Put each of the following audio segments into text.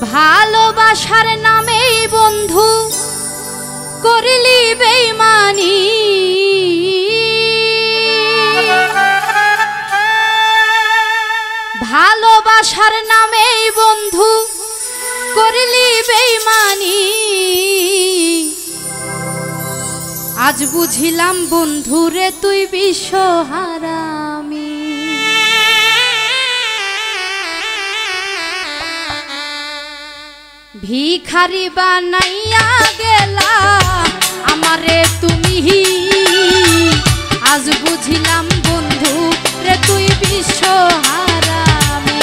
ভালোবাসার নামেই বন্ধু করলি বেঈমানি, ভালোবাসার নামেই বন্ধু করলি বেঈমানি। আজ বুঝিলাম বন্ধুরে তুই বিশ্বহারামি। ভিখারি বানাইয়া গেলা আমারে তুমি, আজ বুঝিলাম বন্ধু রে তুই বিশ্বহারামি।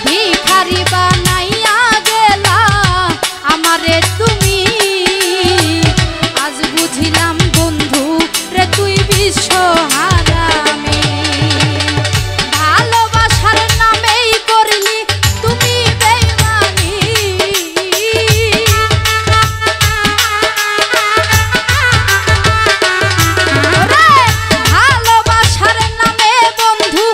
ভিখারি বানাইয়া গেলা আমারে তুমি, আজ বুঝিলাম বন্ধু রে তুই বিশ্বহারামি। ভালোবাসার নামেই করলি তুমি বেঈমানি, ভালোবাসার নামে বন্ধু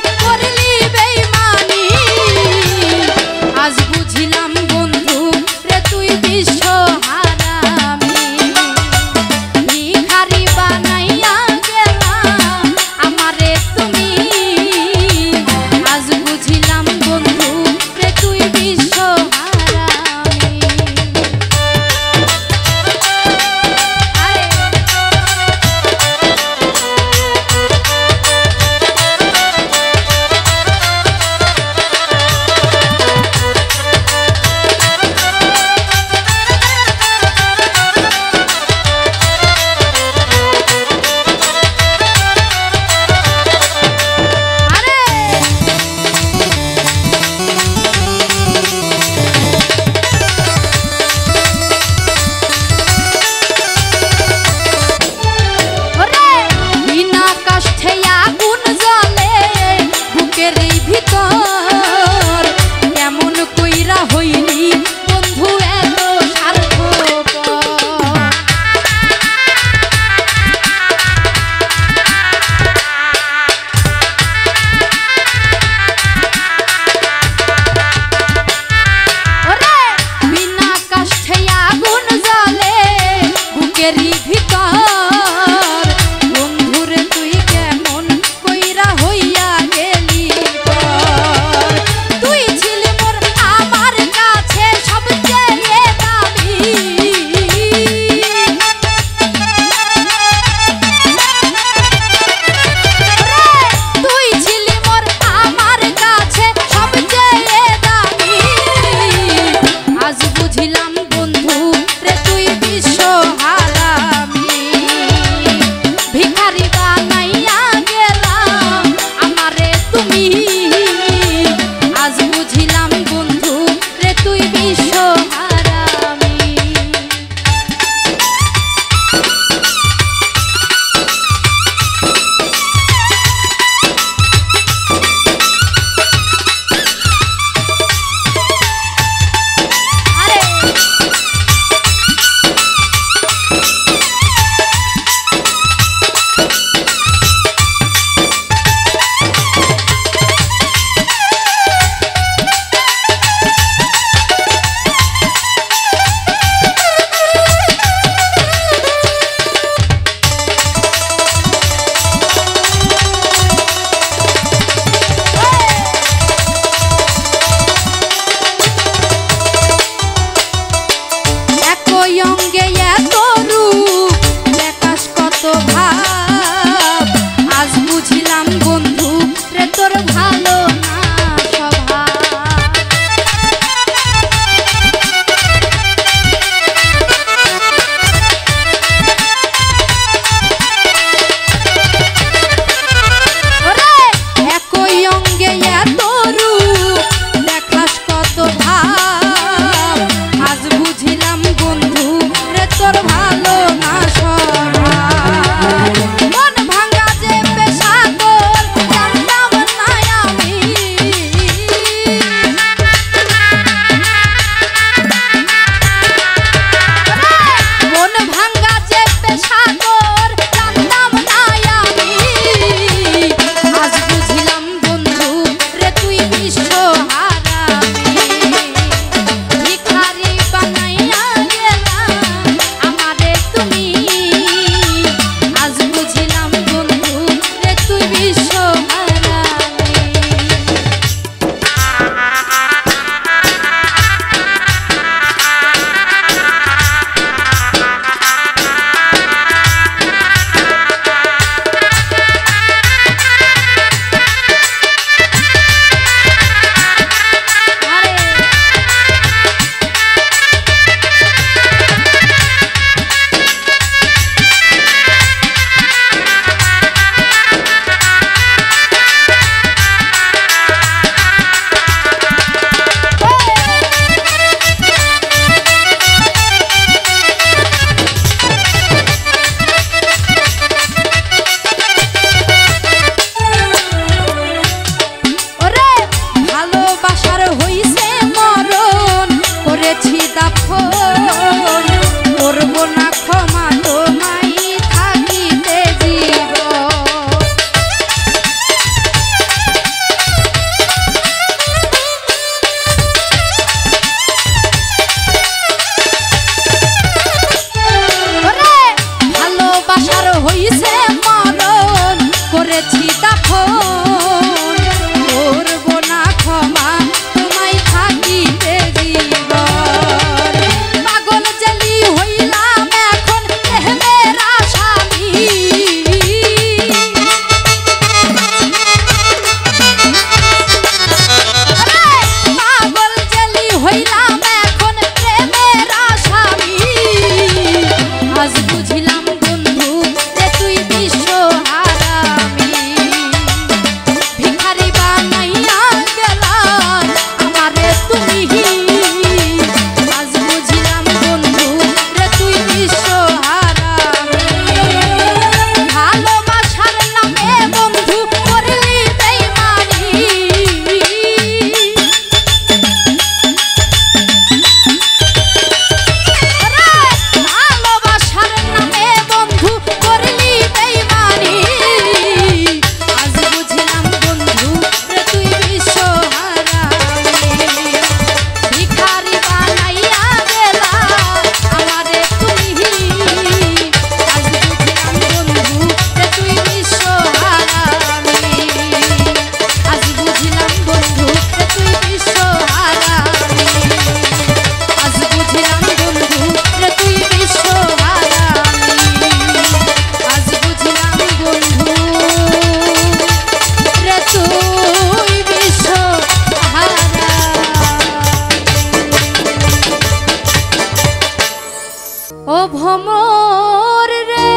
ভ্রমর রে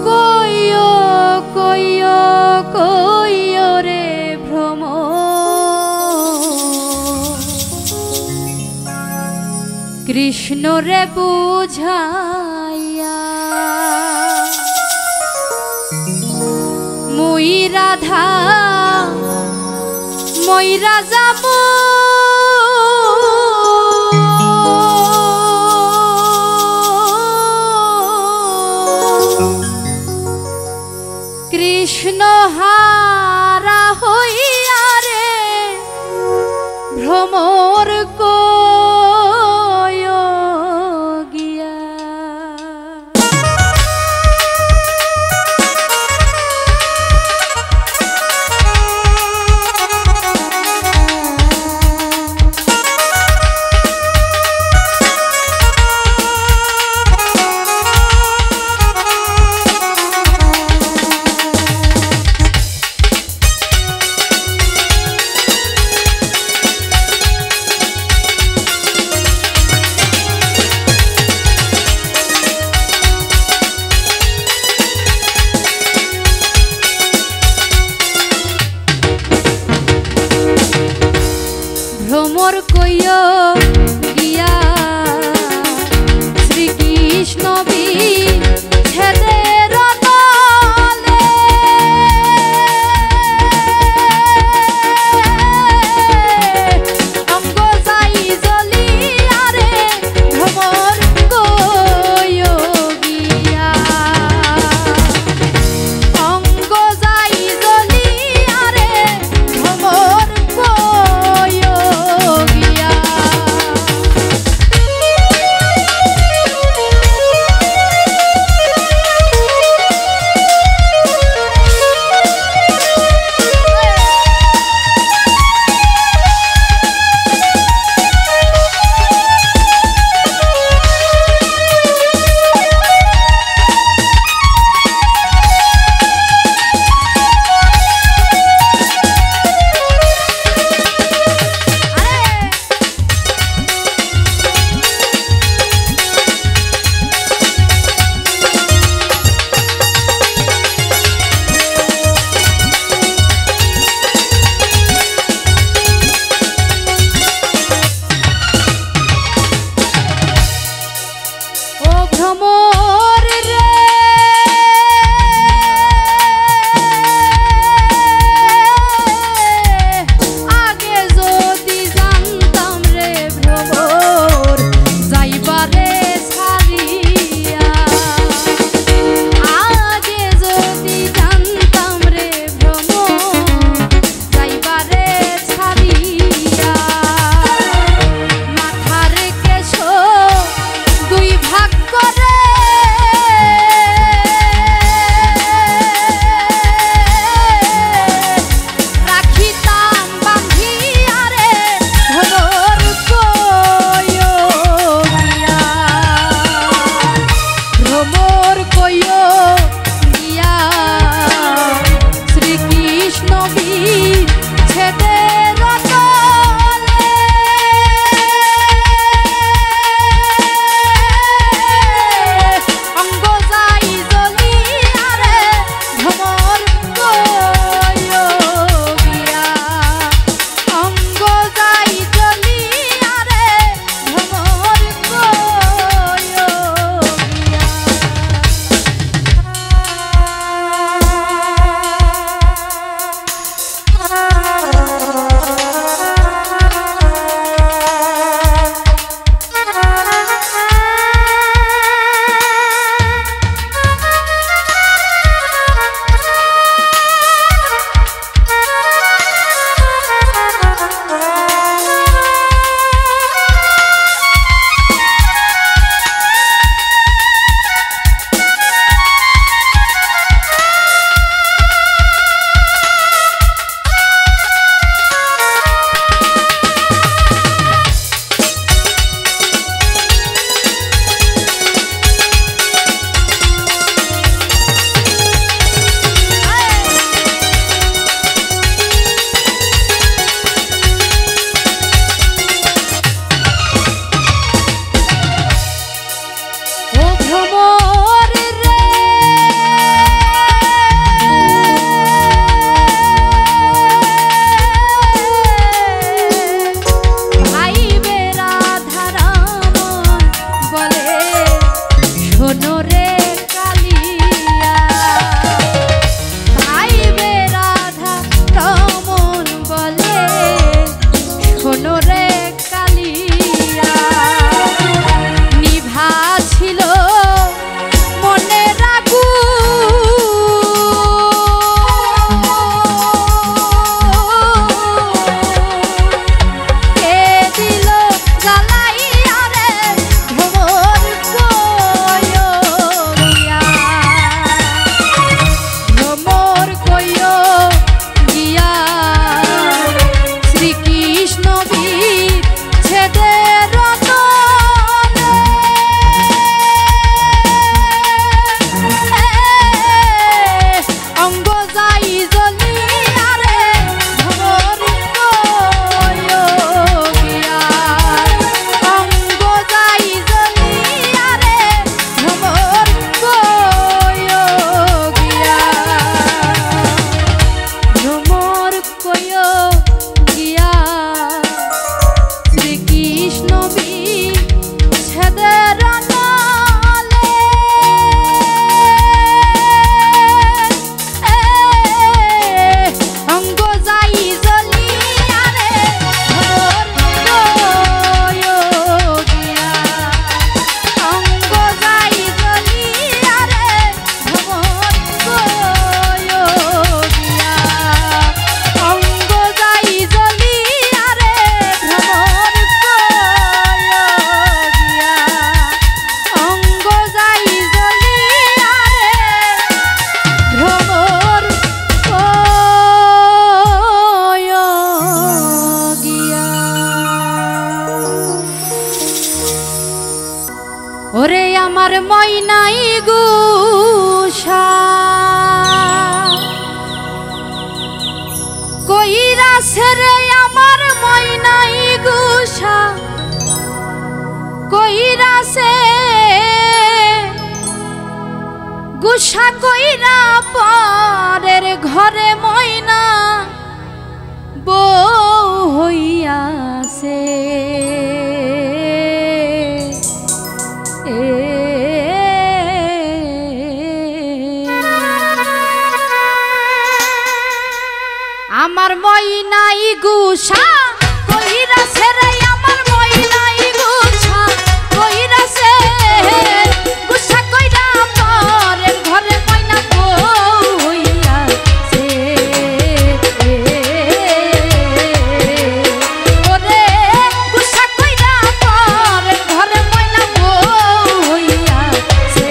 কইও কইও কইও রে ভ্রমর কৃষ্ণ রে বুঝাইয়া মুই রাধা মইরা যাব কৃষ্ণ হারা হইয়া রে ভ্রমর কয় গিয়া রে কালিয়া ভাইবে রাধা রমন বলে শোনো রে কালিয়া নিভা ছিল মনের আগুন কে দিল জ্বালাইয়া রে ভ্রমর কইও গিয়া ভ্রমর কইও গিয়া শ্রীকৃষ্ণ বীর ছেদের অঙ্গ যাই জ্বলিয়া রে ভ্রমর কইও গিয়া অঙ্গ যাই জ্বলিয়া রে ভ্রমর কইও গিয়া ভ্রমর কইও গিয়া শ্রীকৃষ্ণ বীর ছেদের অঙ্গ যাই জ্বলিয়া রে ভ্রমর কইও গিয়া অঙ্গ যাই জ্বলিয়া রে ভ্রমর কইও গিয়া অঙ্গ যাই জ্বলিয়া রে ভ্রমর ওরে আমার ময়নাই গুষা কইরাছে রে আমার ময়নাই গুষা কইরাছে গুষা কইরা পরের ঘরে ময়না বউ হইয়াছে আমার ময়নাই গুষা কইরাছে রে আমার ময়নাই গুষা কইরাছে গুষা কইরা পরের ঘরে ময়না বউ হইয়াছে ওরে গুষা কইরা পরের ঘরে ময়না বউ হইয়াছে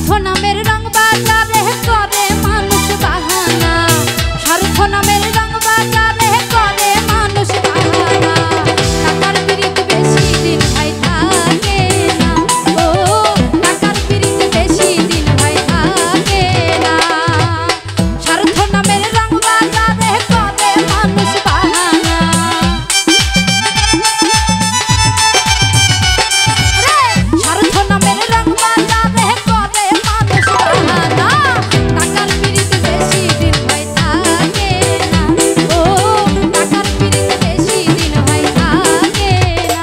স্বার্থ নামের রং বাজারে করে মানুষ বাহানা, স্বার্থ নামের রং বাজারে করে মানুষ বাহানা। টাকার পিরিত বেশি দিন ভাই থাকে না, ও টাকার পিরিত বেশি দিন ভাই থাকে না। স্বার্থ নামের রং বাজারে করে মানুষ বাহানা, স্বার্থ নামের রং বাজারে করে মানুষ বাহানা। টাকার পিরিত বেশি দিন ভাই থাকে না, ও টাকার পিরিত বেশি দিন ভাই থাকে না।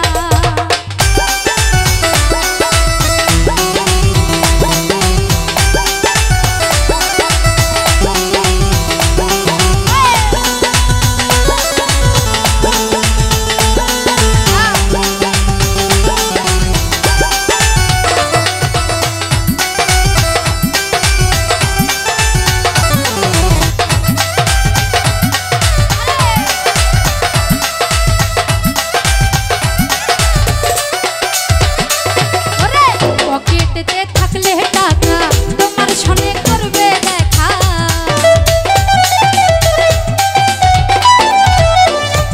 পকেটেতে থাকলে টাকা তোমার সনে করবে দেখা,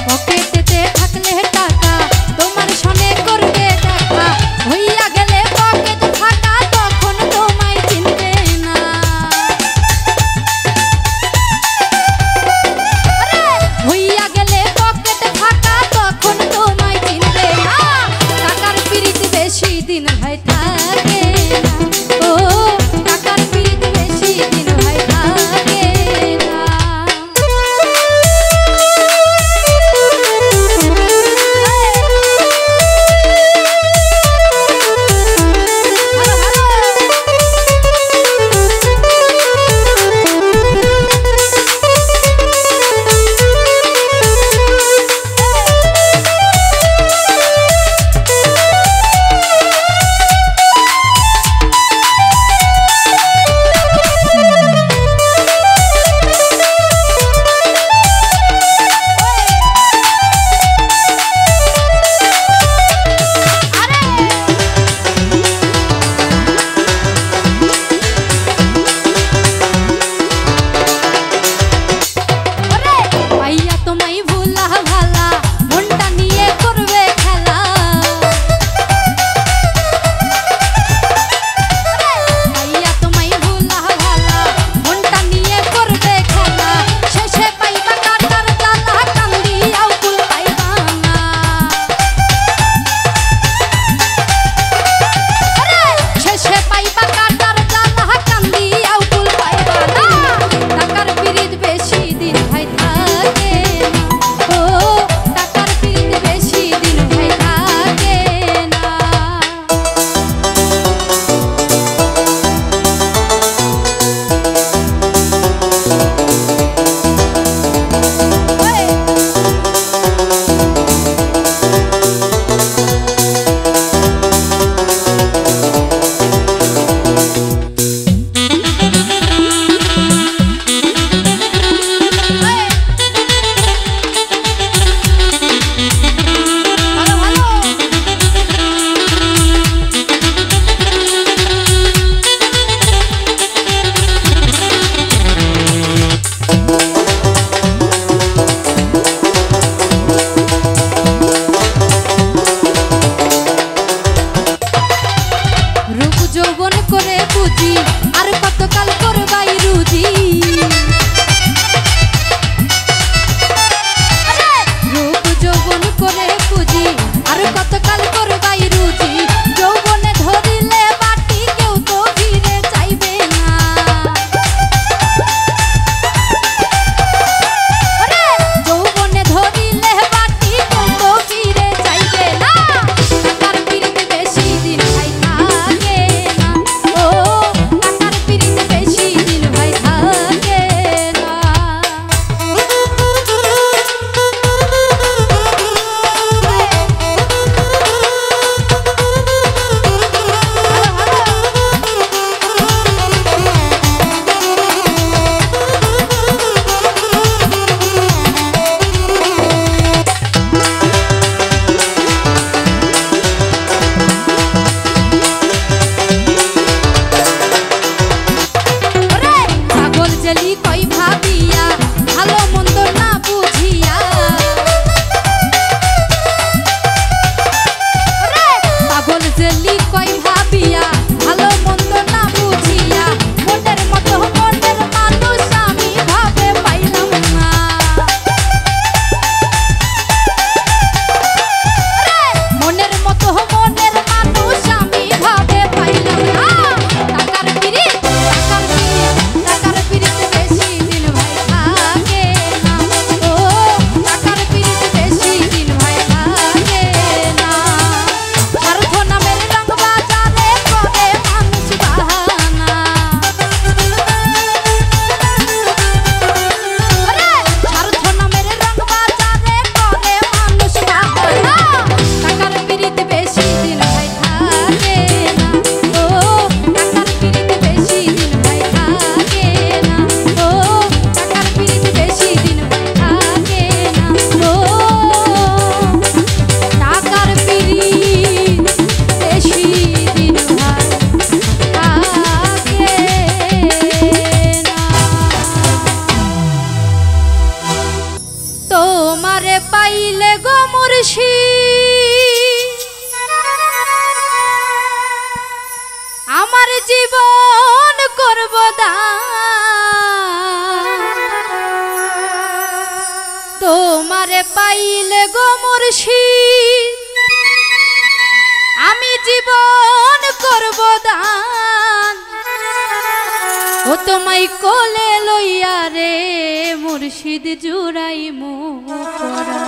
পকেটেতে থাকলে টাকা তোমার সনে করবে দেখা। হইয়া গেলে পকেট ফাঁকা তখন তোমায় চিনবে না, হইয়া গেলে পকেট ফাঁকা তখন তোমায় চিনবে না। টাকার পিরিত বেশি দিন ভাই থাকে না, ও টাকার পিরিত বেশি দিন ভাই থাকে না। পাইয়া তোমায় ভুলা ভালা মনটা নিয়ে করবে খেলা, পাইয়া তোমায় ভুলা ভালা মনটা নিয়ে করবে খেলা। শেষে পাইবা কাটার জ্বালা কান্দিয়াও কুল পাইবা না, শেষে পাইবা কাটার জ্বালা কান্দিয়াও কুল পাইবা না। টাকার পিরিত বেশি দিন ভাই থাকে না, ও টাকার পিরিত বেশি দিন ভাই থাকে না। ভালো ভালো রূপ যৌবন করে বুঝি আর কতকাল করবাই রুজি, রূপ যৌবন করে বুঝি আর কতকাল করবাই রুজি। যৌবনে ধরিলে বাটি কেউ তো ফিরে চাইবে না, যৌবনে ধরিলে বাটি কেউ তো ফিরে চাইবে না। টাকার পিরিত বেশি দিন ভাই থাকে না, ও টাকার জীবন করব দান তোমারে পাইলে গো মুর্শিদ আমি জীবন করব দান ও তোমায় কোলে লইয়া রে মুর্শিদ জুড়াই মুখরা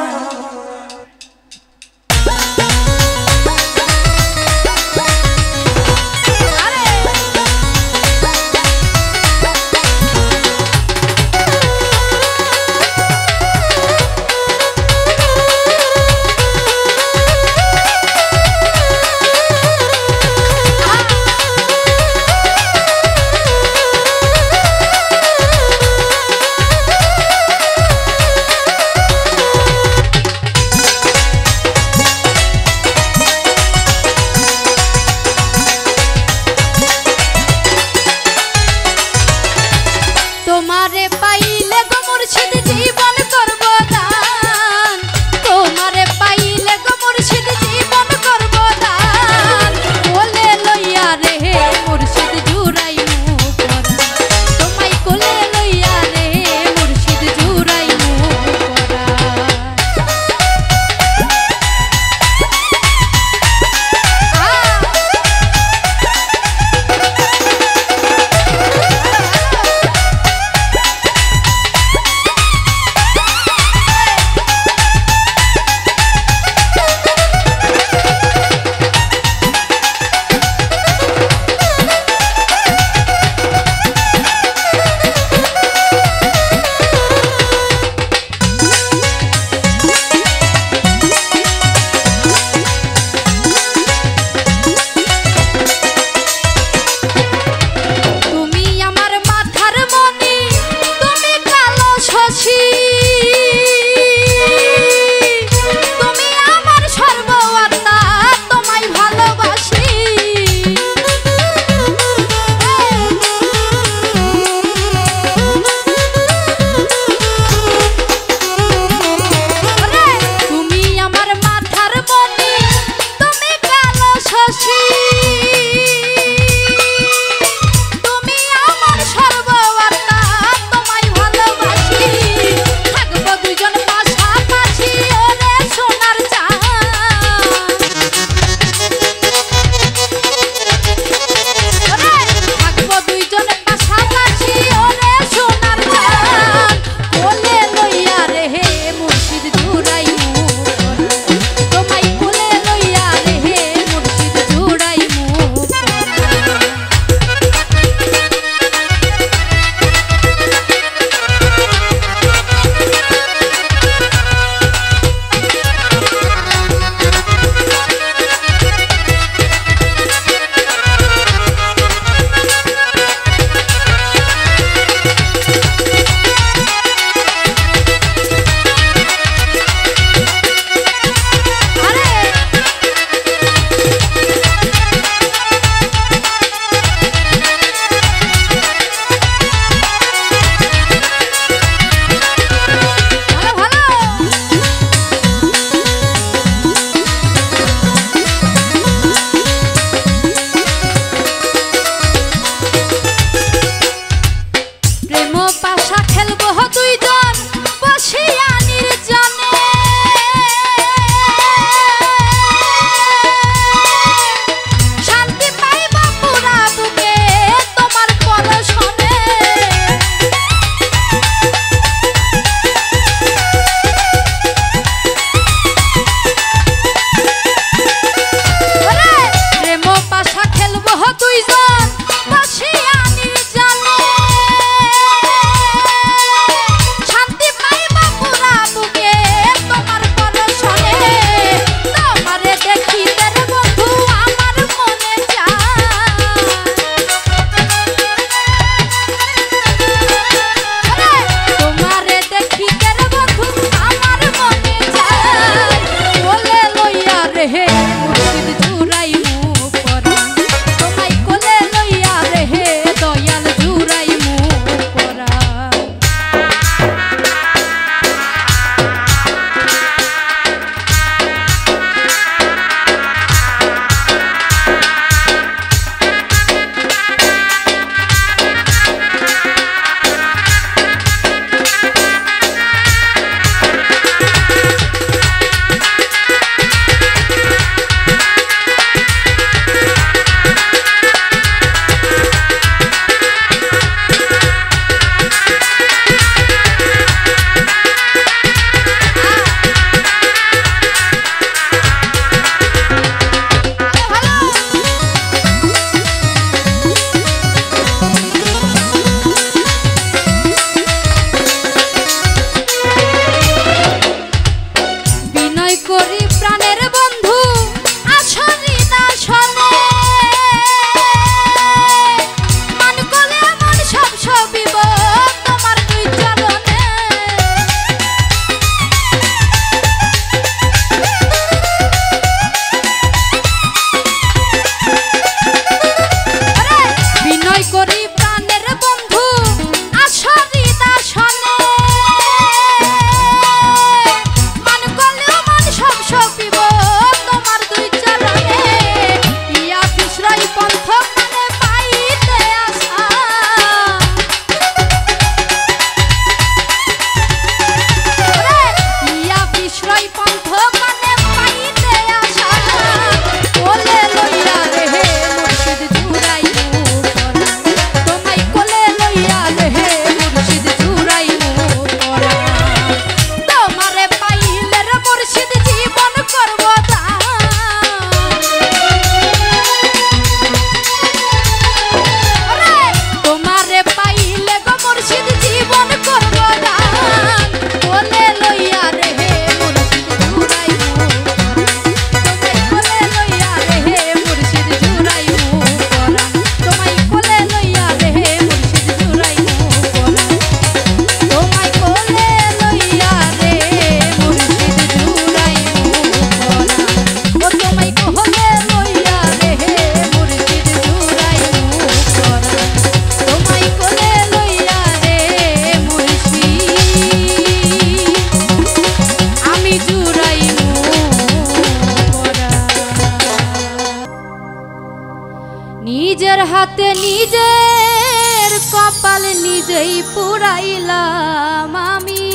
হাতে নিজের কপাল নিজেই পুরাইলাম আমি।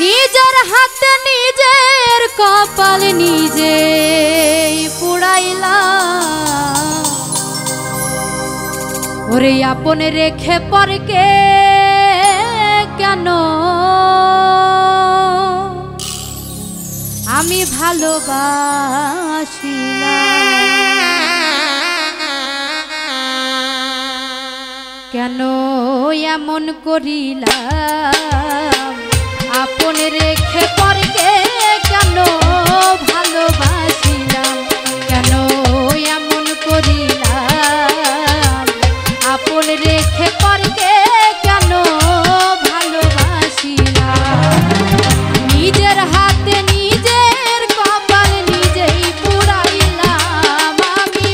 নিজের হাতে নিজের কপাল নিজেই পুরাইলাম। ওরে আপন রেখে পরকে কেন আমি ভালোবাসিলাম, কেন এমন করিলাম আপন রেখে পরকে কেন ভালোবাসিলাম, কেন এমন করিলাম আপন রেখে পরকে কেন ভালোবাসিলাম। নিজের হাতে নিজের কপাল নিজেই পুরাইলাম আমি।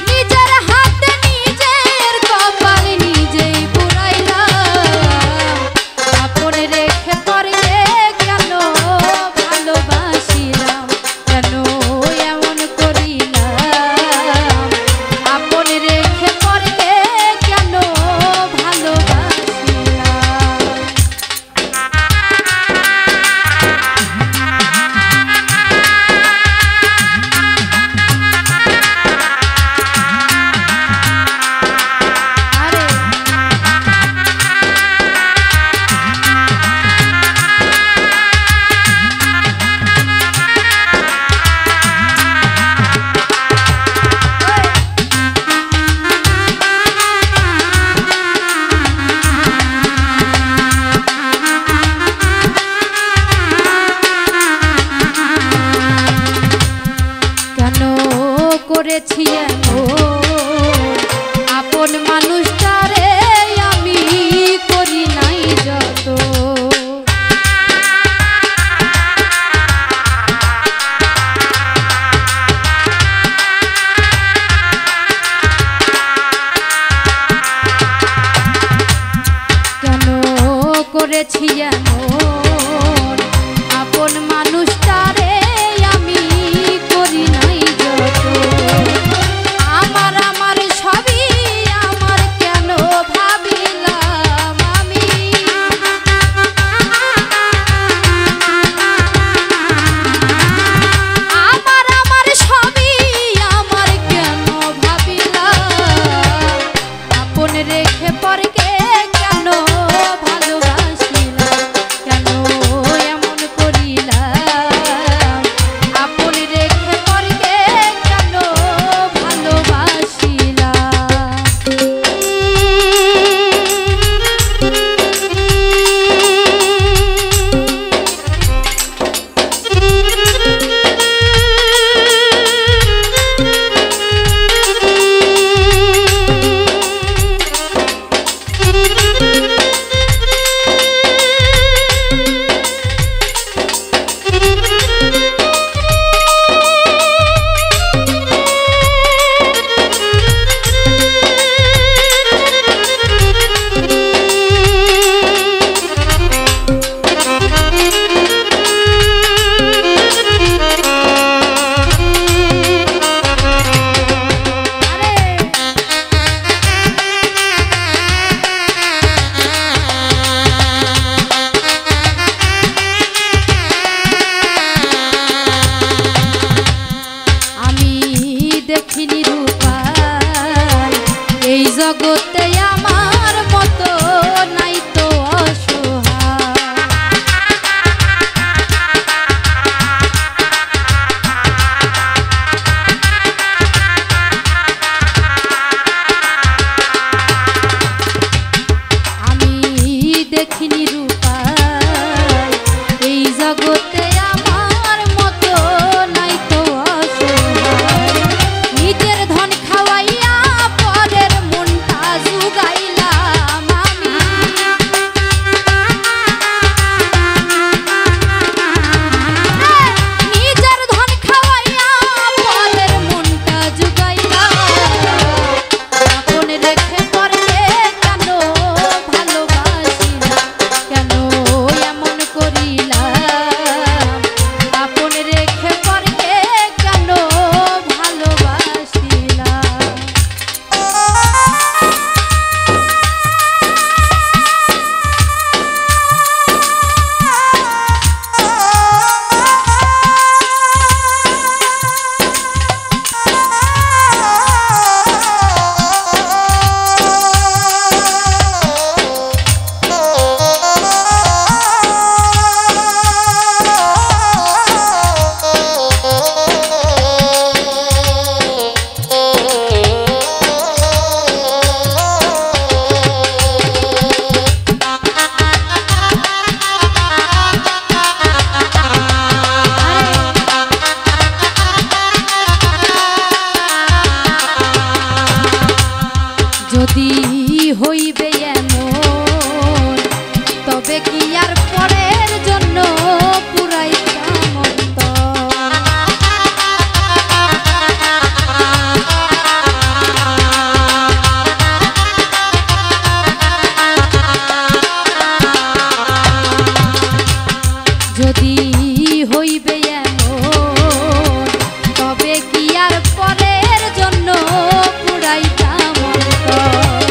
নিজের হাতে নিজের কপাল নিজেই পুরাইলাম, আপন রেখে পরকে কেন ভালোবাসিলাম, কেন এমন করিলাম আপন রেখে পরকে কেন করেছি আপন মানুষটারে আমি করি নাই যত। কেন করেছি আপন মানুষটারে আমি করি নাই যত। আমার আমার সবই আমার কেন ভাবিলাম আমি। আমার আমার সবই আমার কেন ভাবিলাম আপন রেখে পরকে কেন ভালোবাসিলাম, কেন এমন করিলাম আপন রেখে পরকে পরের জন্য পুরাইতাম অন্তর। যদি হইবে এমন তবে কি আর পরের জন্য পুরাইতাম অন্তর।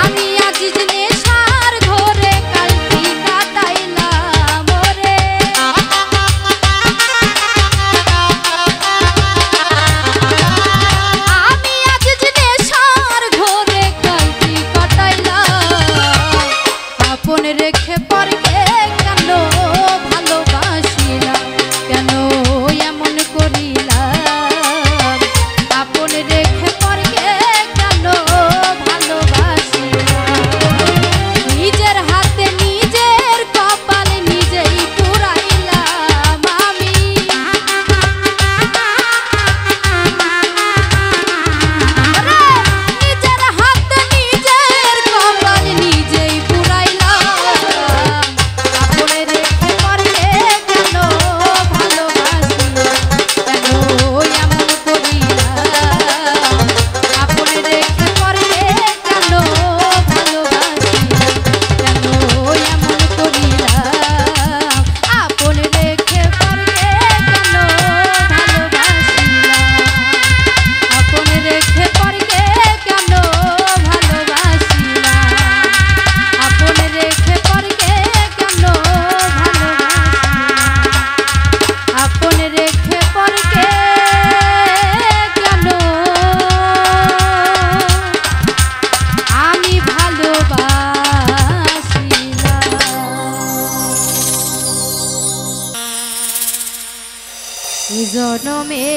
আমি আজ নেশার ঘরে কালটি কাটাইলাম রে। আমি আজ নেশার ঘরে কালটি কাটাইলাম। আপন রেখে পরকে কেন ভালোবাসিলাম, কেন এমন করিলাম। আপন রেখে পরকে কেন ভালোবাসিলাম। নিজের হাতে নিজের কপাল নিজেই পুরাইলাম আমি। নিজের হাতে নিজের কপাল নিজেই পুরাইলাম। আপন রেখে পরকে কেন ভালোবাসিলাম, কেন এমন করিলাম। আপন রেখে পরকে কেন ভালোবাসিলাম, কেন এমন করিলাম। আপন রেখে পরকে কেন ভালোবাসিলাম, আপন রেখে পরকে কেন ভালোবাসিলাম, আপন রেখে পরকে কেন ভালোবাসিলাম, আপন রেখে পরকে কেন আমি ভালোবাসিলাম। এই জনমে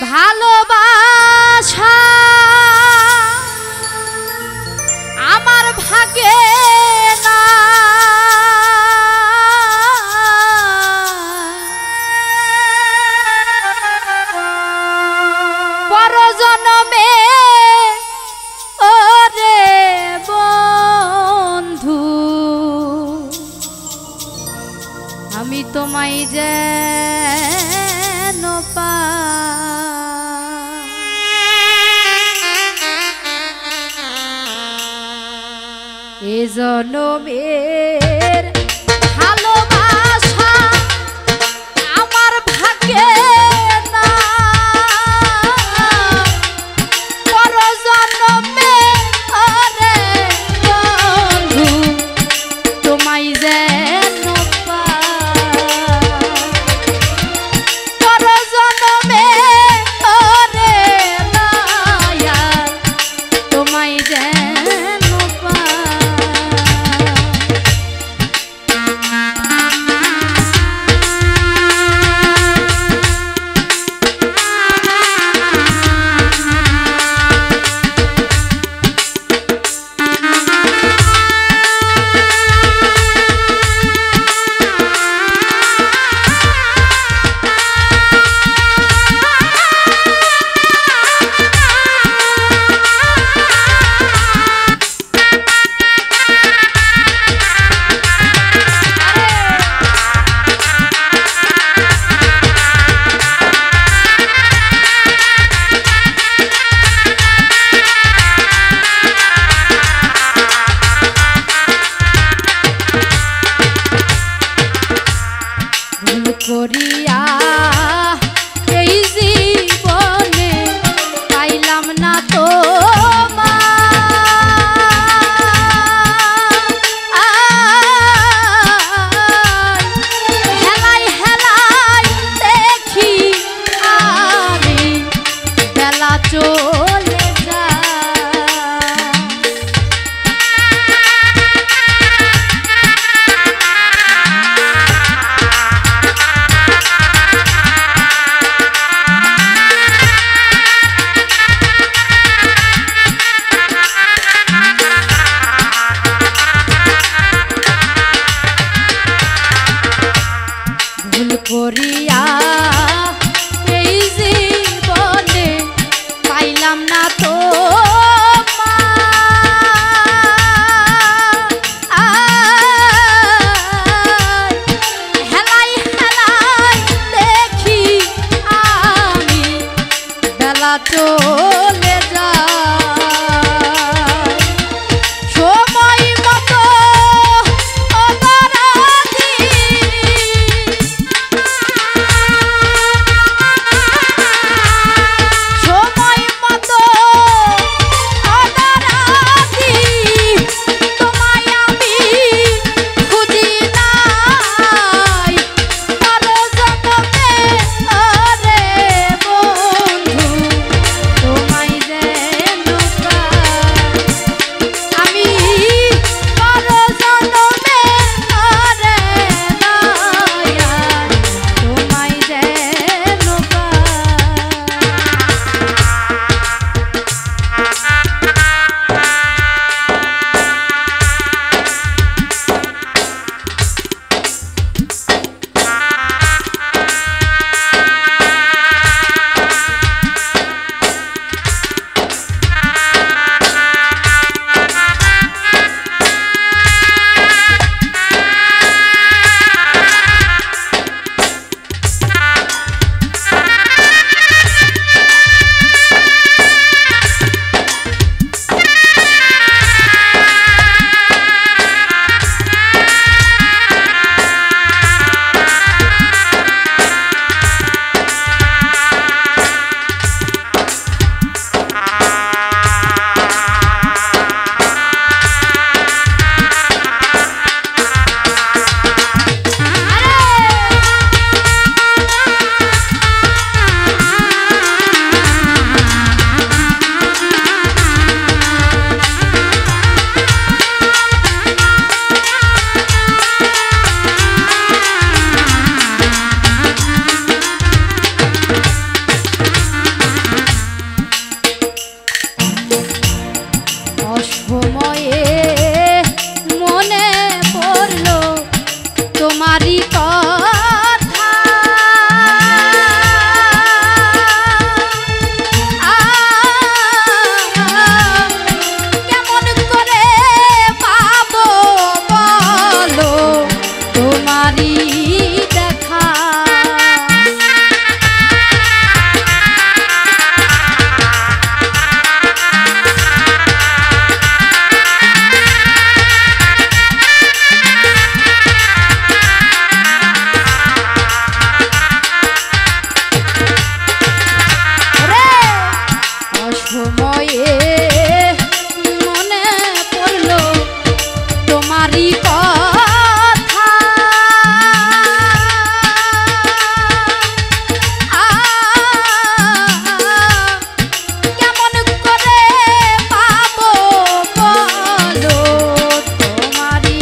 ভালোবাসা আমার ভাগে না। পরজনমে ওরে বন্ধু আমি তোমায় যেন পাই। এ জনমের ভালোবাসা আমার ভাগ্যে না। পরজনমে ওরে বন্ধু তোমায় যেন পাই। পরজনমে ওরে মায়া তোমায় যেন পাই। অসময়ে মনে পড়লো তোমারই কথা। কেমন করে পাবো বলো তোমারই দেখা। সময়ে মনে পড়লো তোমারই কথা। কেমন করে পাবো বলো তোমারই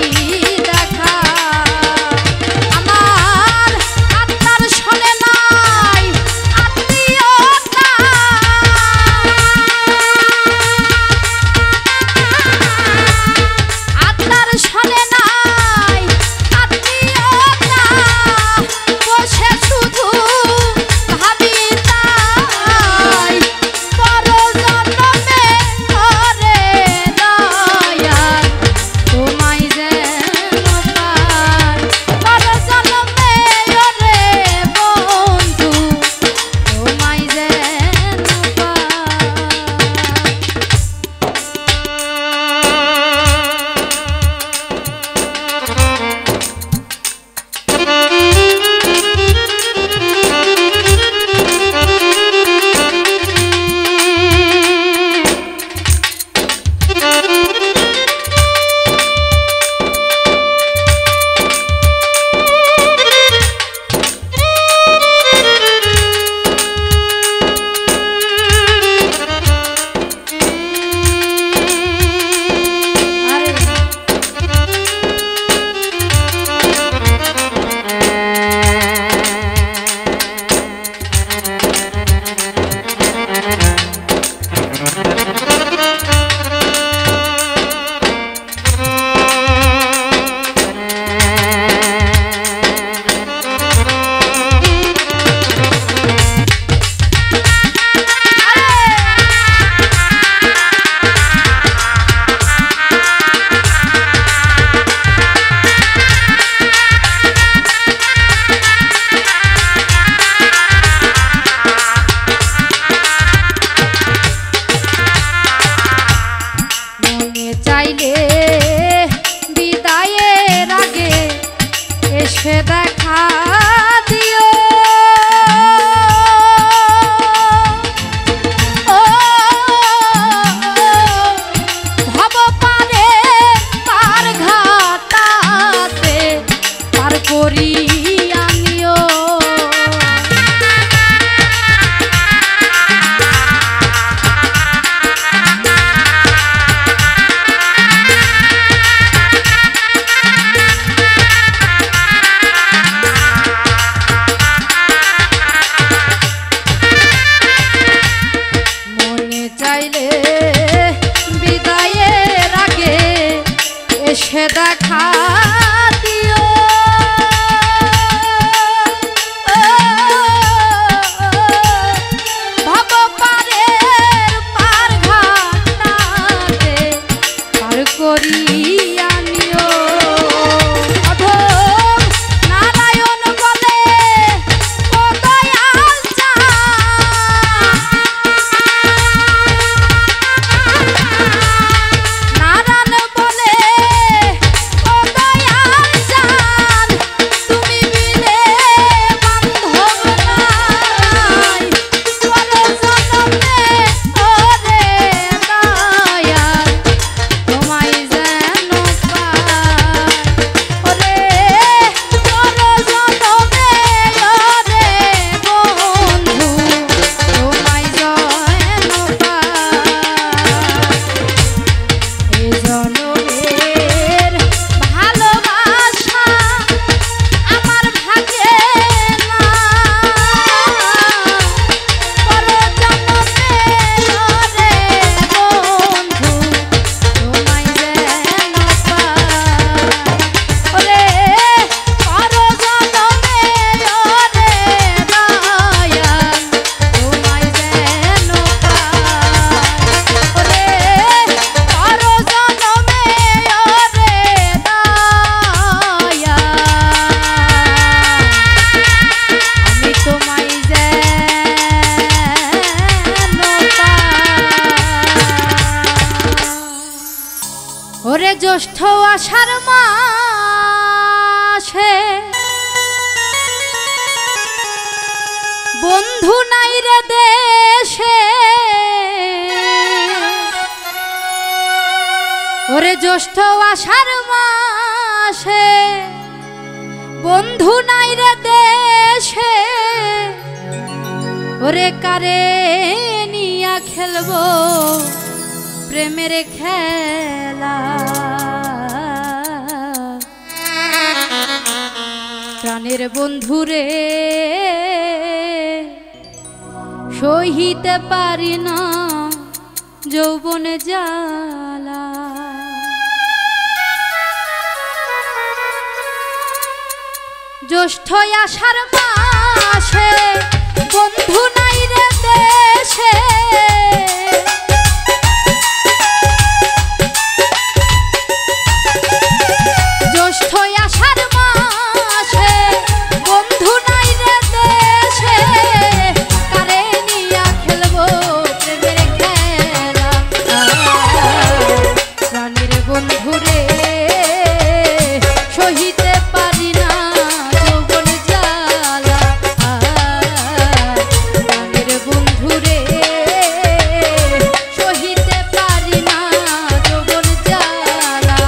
দেখা। আমার আত্মার শোনে নাই আত্মীয়তা। শোনে নাই আত্মীয়তা, বসে শুধু ভাবি তাই পর জন্মে করে দয়া তোমায় যেন পাই। পর জন্মে ওরে বন্ধু তোমায় যেন পাই। চাইলে বিদায়ের আগে এসে দেখা দিও। ভব পারে পার ঘাটাতে পার করিয়া নিও। চাইলে বিদায়ের আগে এসে দেখা দিও। ভব পারে পার ঘাটাতে পার করিয়া নিও। নারায়ণ বলে ও দয়াল নারায়ণ বলে ও দয়াল ওরে জ্যৈষ্ঠ আষাঢ় মাসে বন্ধু নাই রে দেশে, ওরে জ্যৈষ্ঠ আষাঢ় মাসে বন্ধু নাই রে দেশে, ওরে কারে নিয়া খেলবো প্রেমের খেলা। প্রাণের বন্ধুরে সহিতে পারি না যৌবনে জ্বালা। জ্যৈষ্ঠ আষাঢ় মাসে বন্ধু নাই রে দেশে, জ্যৈষ্ঠ আষাঢ় মাসে বন্ধু নাই রে দেশে, কারে নিয়া খেলবো প্রেমের খেলা। প্রাণের বন্ধুরে সহিতে পারি না যৌবন জ্বালা। প্রাণের বন্ধুরে সহিতে পারি না যৌবন জ্বালা।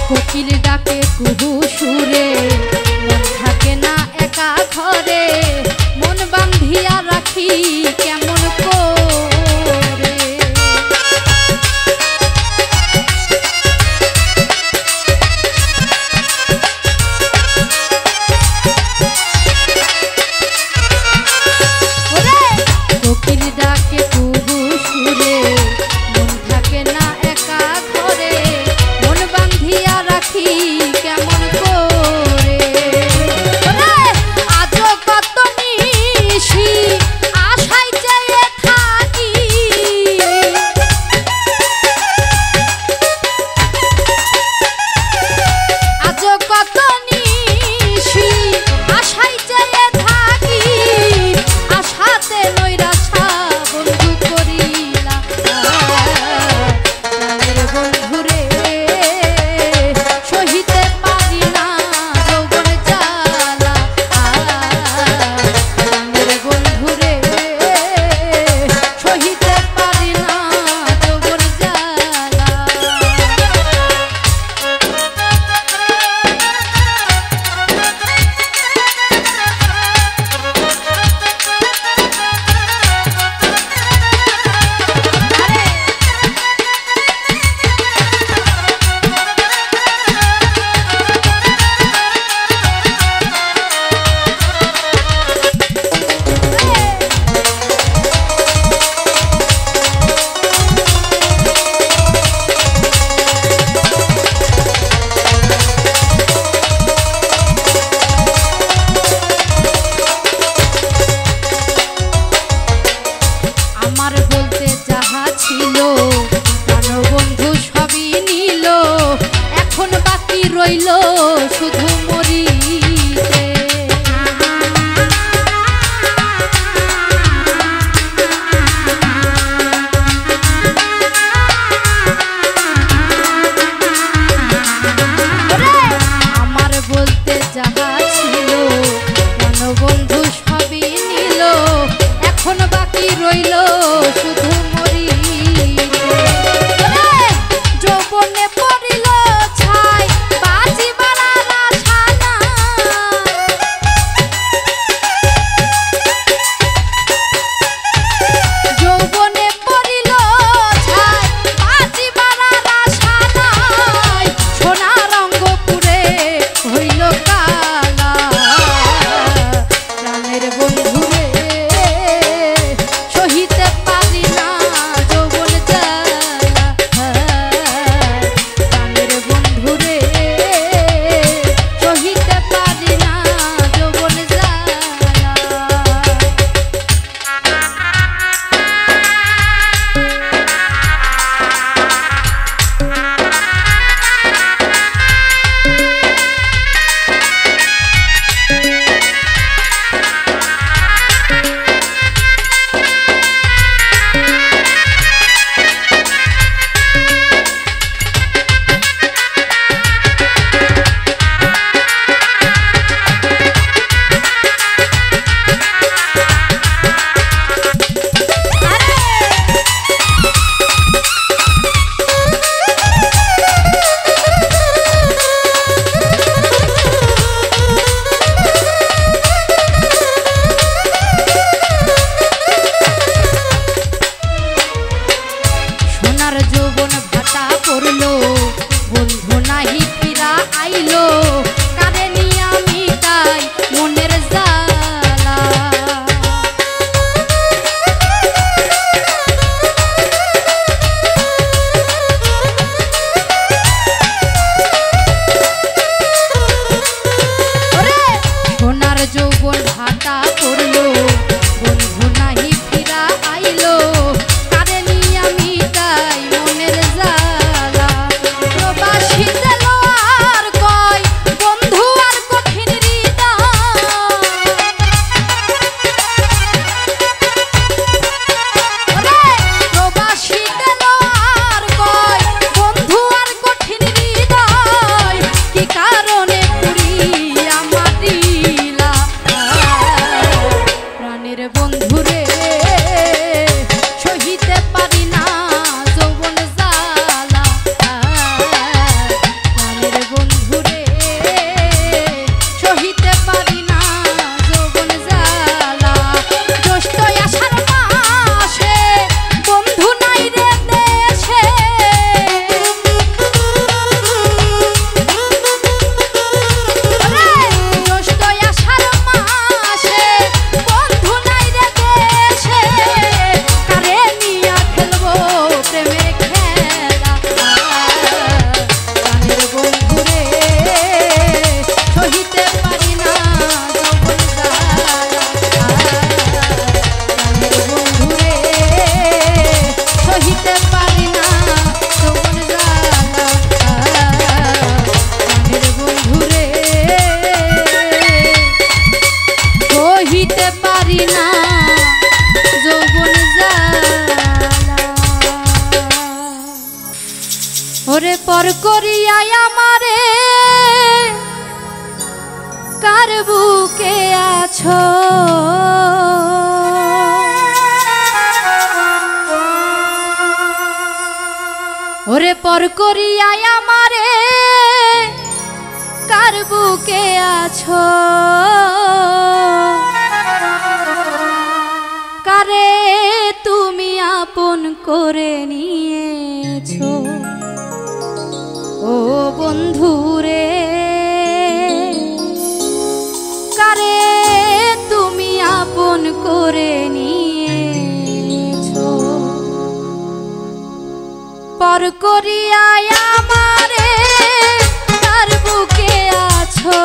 কোকিল ডাকে কুহু সুরে, মন থাকে না একা ঘরে, মন বান্ধিয়া রাখি কেমন করে। কোকিল ডাকে কুহু সুরে, মন থাকে না একা ঘরে, মন বান্ধিয়া রাখি কেমন করে। ওরে পর করিয়াই আমারে কার বুকে আছো, ওরে পর করিয়াই আমারে কার বুকে আছো, কারে তুমি আপন করে নিয়েছো ও বন্ধুরে, কারে তুমি আপন করে নিয়েছো। পর করিয়াই আমারে কার বুকে আছো,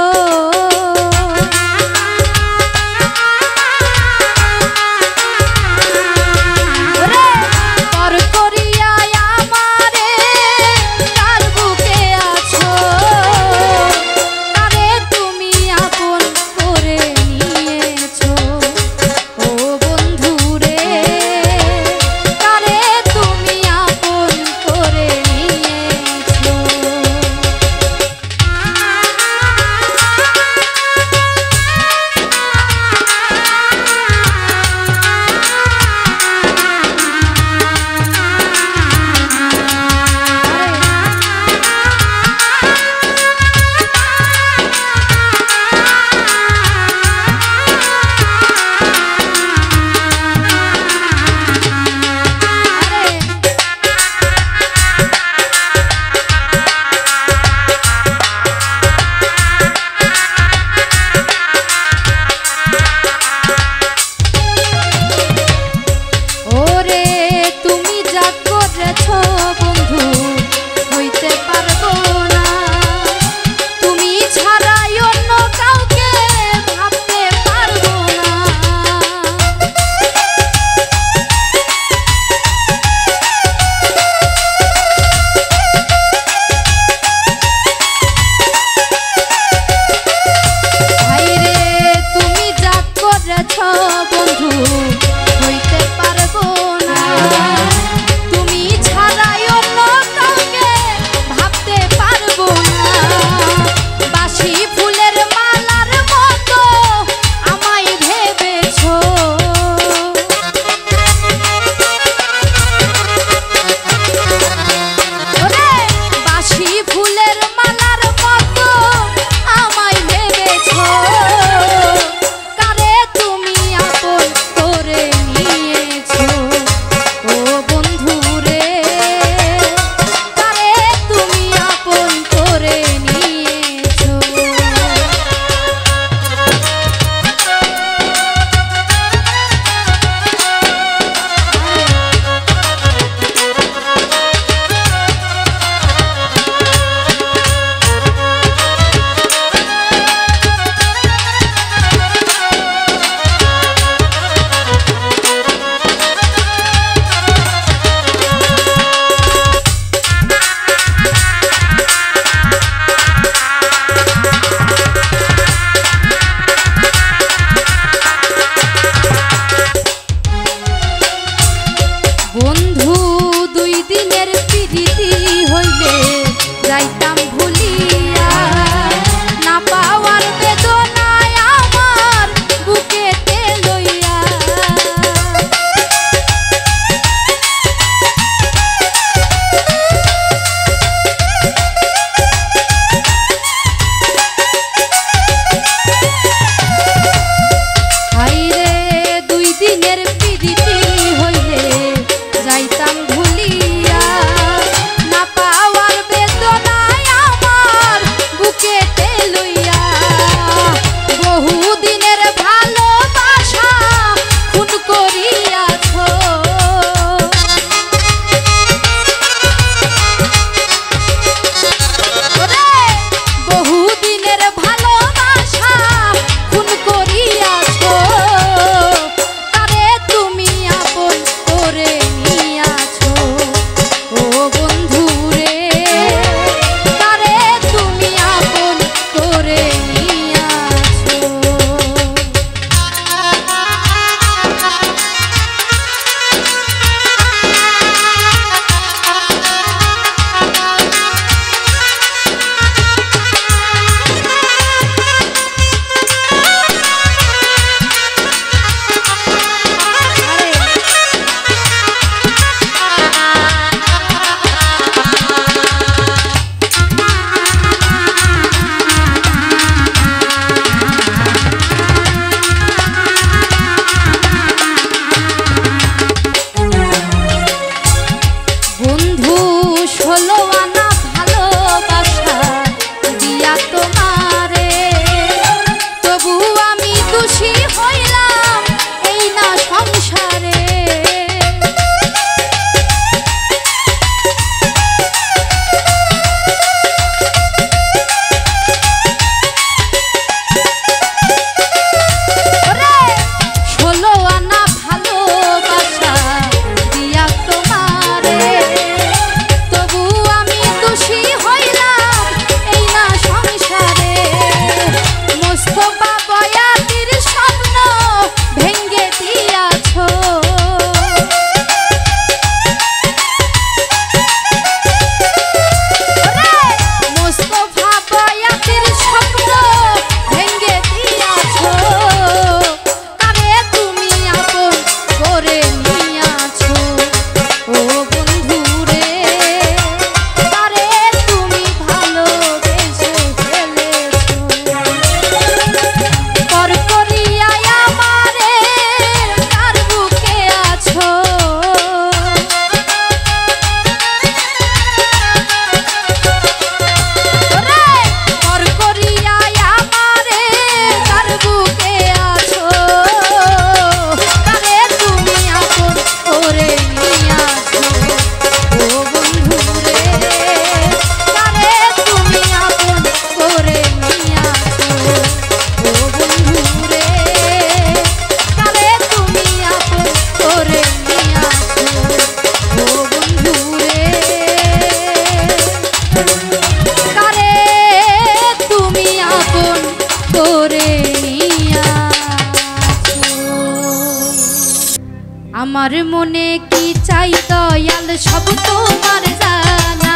আমার মনে কি চাই দয়াল সব তোমার জানা,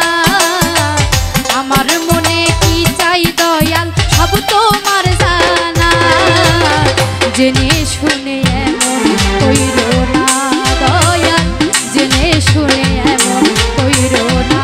আমার মনে কি চাই দয়াল সব তোমার জানা, জেনে শুনে এমন কইরো না দয়াল, জেনে শুনে এমন কইরো না।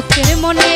ভক্তের মনে